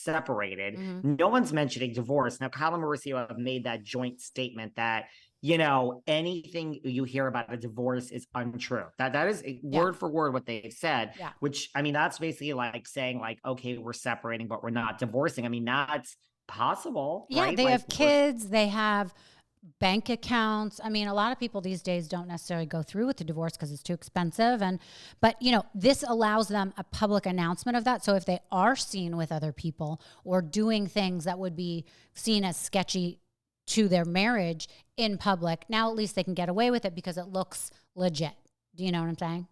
separated. Mm-hmm. No one's mentioning divorce. Now, Kyle and Mauricio have made that joint statement that, you know, anything you hear about a divorce is untrue. That is word for word what they've said, Yeah. which, I mean, that's basically like saying like, okay, we're separating, but we're not divorcing. I mean, that's possible, Yeah, right? they Like have kids, they have bank accounts. I mean, a lot of people these days don't necessarily go through with the divorce because it's too expensive. But you know, this allows them a public announcement of that. So if they are seen with other people or doing things that would be seen as sketchy to their marriage in public, now at least they can get away with it because it looks legit. Do you know what I'm saying?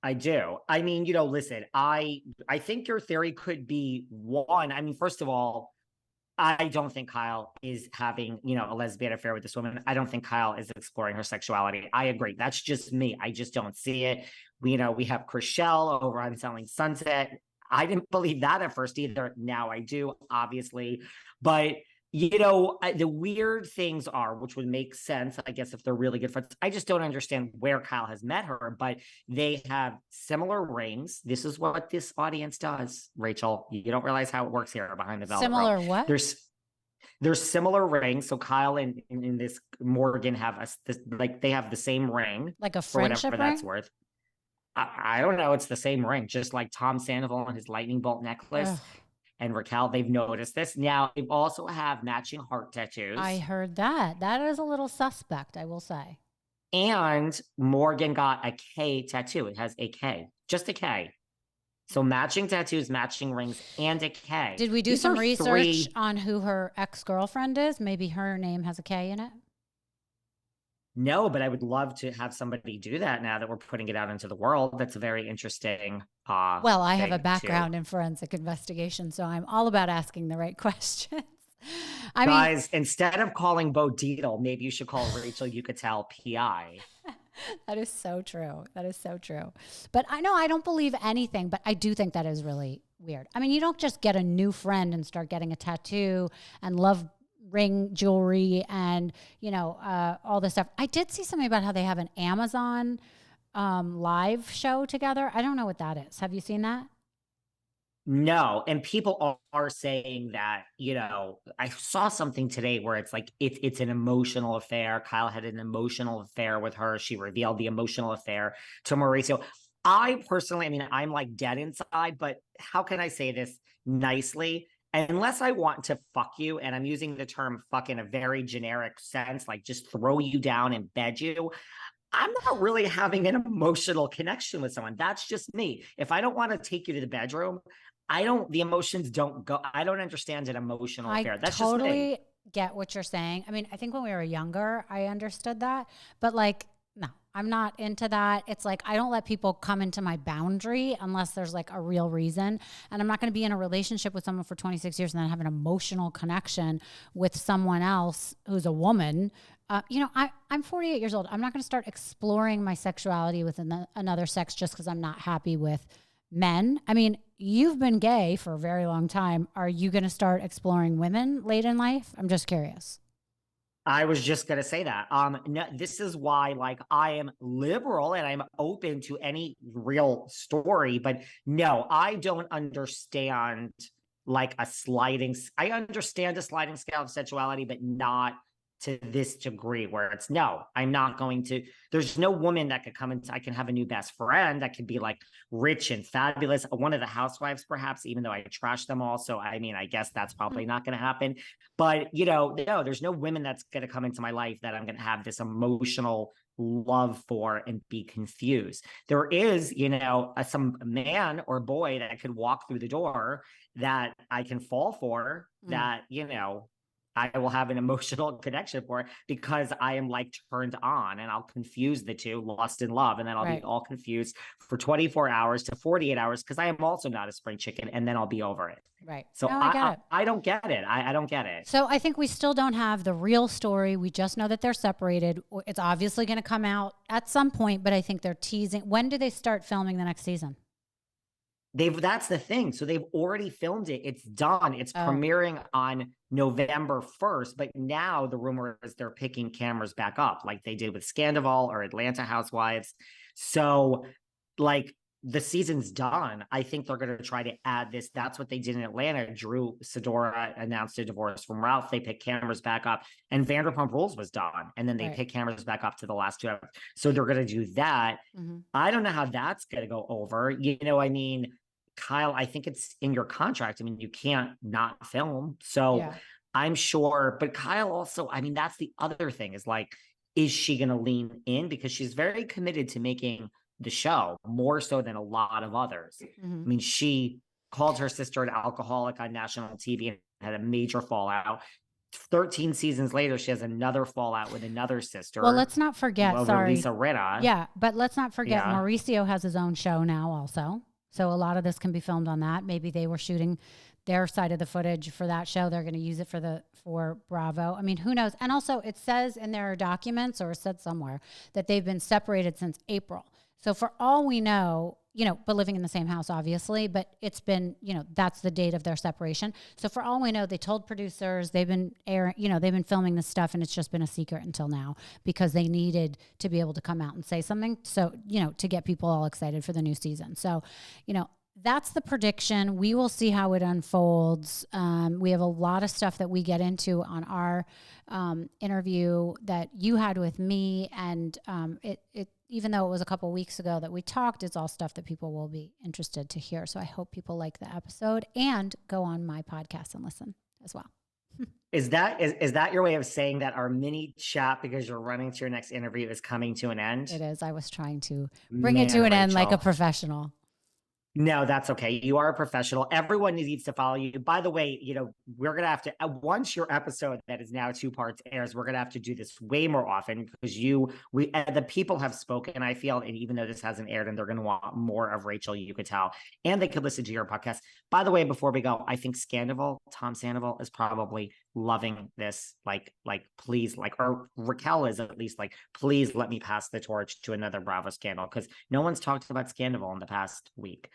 I do. I mean, you know, listen, I think your theory could be one. I mean, first of all, I don't think Kyle is having, you know, a lesbian affair with this woman. I don't think Kyle is exploring her sexuality. I agree. That's just me. I just don't see it. You know, we have Chriselle over on Selling Sunset. I didn't believe that at first either. Now I do, obviously. But, you know, the weird things are, which would make sense, I guess, if they're really good friends. I just don't understand where Kyle has met her, but they have similar rings. This is what this audience does, Rachel. You don't realize how it works here behind the velvet rope. Similar what? There's similar rings. So Kyle and in this Morgan have like they have the same ring Like a for whatever friendship that's ring? worth. I don't know. It's the same ring, just like Tom Sandoval and his lightning bolt necklace Ugh, and Raquel. They've noticed this. Now they also have matching heart I tattoos. heard that. That is a little suspect, I will say. And Morgan got a K tattoo. It has a K, just a K. So matching tattoos, matching rings, and a K. Did we do These some are research three. on who her ex-girlfriend is? Maybe her name has a K in it. No, but I would love to have somebody do that now that we're putting it out into the world. That's a very interesting Well, I have a thing too. background in forensic investigation, so I'm all about asking the right questions. I mean, Guys, instead of calling Bo Deedle, maybe you should call Rachel Yucatel PI. that is so true. That is so true. But I know I don't believe anything, but I do think that is really weird. I mean, you don't just get a new friend and start getting a tattoo and love ring jewelry and, you know, all this stuff. I did see something about how they have an Amazon live show together. I don't know what that is. Have you seen that? No, and people are saying that, you know, I saw something today where it's like it's an emotional affair. Kyle had an emotional affair with her. She revealed the emotional affair to Mauricio. I personally, I mean, I'm like dead inside, but how can I say this nicely? Unless I want to fuck you, and I'm using the term fuck in a very generic sense, like just throw you down and bed you, I'm not really having an emotional connection with someone. That's just me. If I don't want to take you to the bedroom, the emotions don't go. I don't understand an emotional I affair. That's just me. totally get what you're saying. I mean, I think when we were younger, I understood that. But like, no, I'm not into that. It's like I don't let people come into my boundary unless there's like a real reason. And I'm not going to be in a relationship with someone for 26 years and then have an emotional connection with someone else who's a woman. You know, I'm 48 years old. I'm not going to start exploring my sexuality with another sex just because I'm not happy with men. I mean, you've been gay for a very long time. Are you going to start exploring women late in life? I'm just curious. I was just gonna say that. No, this is why, like, I am liberal and I'm open to any real story, but no, I don't understand like a sliding. I understand a sliding scale of sexuality, but not to this degree where it's no, I'm not going to. There's no woman that could come and I can have a new best friend that could be like rich and fabulous. One of the housewives, perhaps, even though I trash them all. So I mean, I guess that's probably not going to happen. But, you know, no, there's no women that's going to come into my life that I'm going to have this emotional love for and be confused. There is, you know, some man or boy that could walk through the door that I can fall for Mm, that, you know, I will have an emotional connection for because I am like turned on and I'll confuse the two, lust and love. And then I'll be right. all confused for 24 hours to 48 hours because I am also not a spring chicken and then I'll be over it. Right. So No, I get it. I don't get it. I don't get it. So I think we still don't have the real story. We just know that they're separated. It's obviously going to come out at some point, but I think they're teasing. When do they start filming the next season? That's the thing. So they've already filmed it. It's done. It's Oh, premiering on November 1st. But now the rumor is they're picking cameras back up like they did with Scandival or Atlanta Housewives. So like the season's done. I think they're going to try to add this. That's what they did in Atlanta. Drew Sidora announced a divorce from Ralph. They picked cameras back up, and Vanderpump Rules was done. And then they picked cameras back up to the last two episodes. So they're going to do that. I don't know how that's going to go over. You know, I mean, Kyle, I think it's in your contract. I mean, you can't not film. So I'm sure, but Kyle also, I mean, that's the other thing is like, is she going to lean in? Because she's very committed to making the show more so than a lot of others. I mean, she called her sister an alcoholic on national TV and had a major fallout. 13 seasons later, she has another fallout with another sister. Well, let's not forget, Lisa Rinna. Yeah, but let's not forget Mauricio has his own show now also. So a lot of this can be filmed on that. Maybe they were shooting their side of the footage for that show. They're going to use it for Bravo. I mean, who knows? And also it says in their documents, or it said somewhere, that they've been separated since April. So for all we know, you know, but living in the same house, obviously, but it's been, you know, that's the date of their separation. So for all we know, they told producers, they've been airing, you know, they've been filming this stuff and it's just been a secret until now because they needed to be able to come out and say something. So, you know, to get people all excited for the new season. So, you know, that's the prediction. We will see how it unfolds. We have a lot of stuff that we get into on our interview that you had with me. And it even though it was a couple weeks ago that we talked, it's all stuff that people will be interested to hear. So I hope people like the episode and go on my podcast and listen as well. Is that your way of saying that our mini chat, because you're running to your next interview, is coming to an end? It is. I was trying to bring it to an end like a professional. No, that's okay. You are a professional. Everyone needs to follow you. By the way, you know, we're going to have to, once your episode that is now 2 parts airs, we're going to have to do this way more often because the people have spoken, I feel, and even though this hasn't aired and they're going to want more of Rachel, you could tell, and they could listen to your podcast. By the way, before we go, I think Tom Sandoval is probably loving this. Like, please, or Raquel is at least like, please let me pass the torch to another Bravo scandal because no one's talked about Scandal in the past week.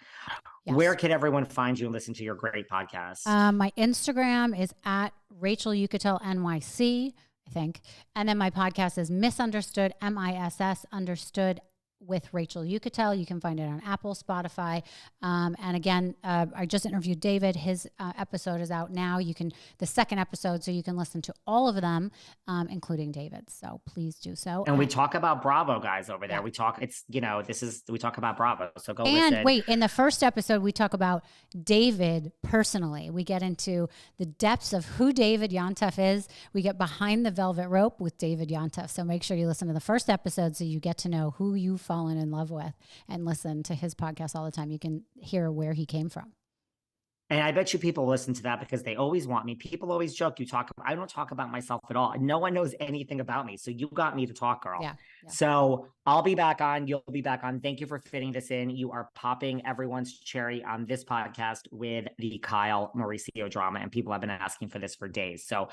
Yes. Where can everyone find you and listen to your great podcast? My Instagram is at Rachel Yucatel NYC, I think. And then my podcast is Misunderstood, MISS Understood with Rachel Yucatel. You can find it on Apple, Spotify. And again, I just interviewed David. His episode is out now. The second episode, so you can listen to all of them, including David's. So please do so. And we talk about Bravo guys over there. We talk about Bravo. So go listen. And wait, in the first episode, we talk about David personally. We get into the depths of who David Yontef is. We get behind the velvet rope with David Yontef. So make sure you listen to the first episode so you get to know who you've fallen in love with and listen to his podcast all the time. You can hear where he came from. And I bet you people listen to that because they always want me. People always joke, I don't talk about myself at all. No one knows anything about me. So you got me to talk, girl. Yeah. So I'll be back on. You'll be back on. Thank you for fitting this in. You are popping everyone's cherry on this podcast with the Kyle Mauricio drama. And people have been asking for this for days. So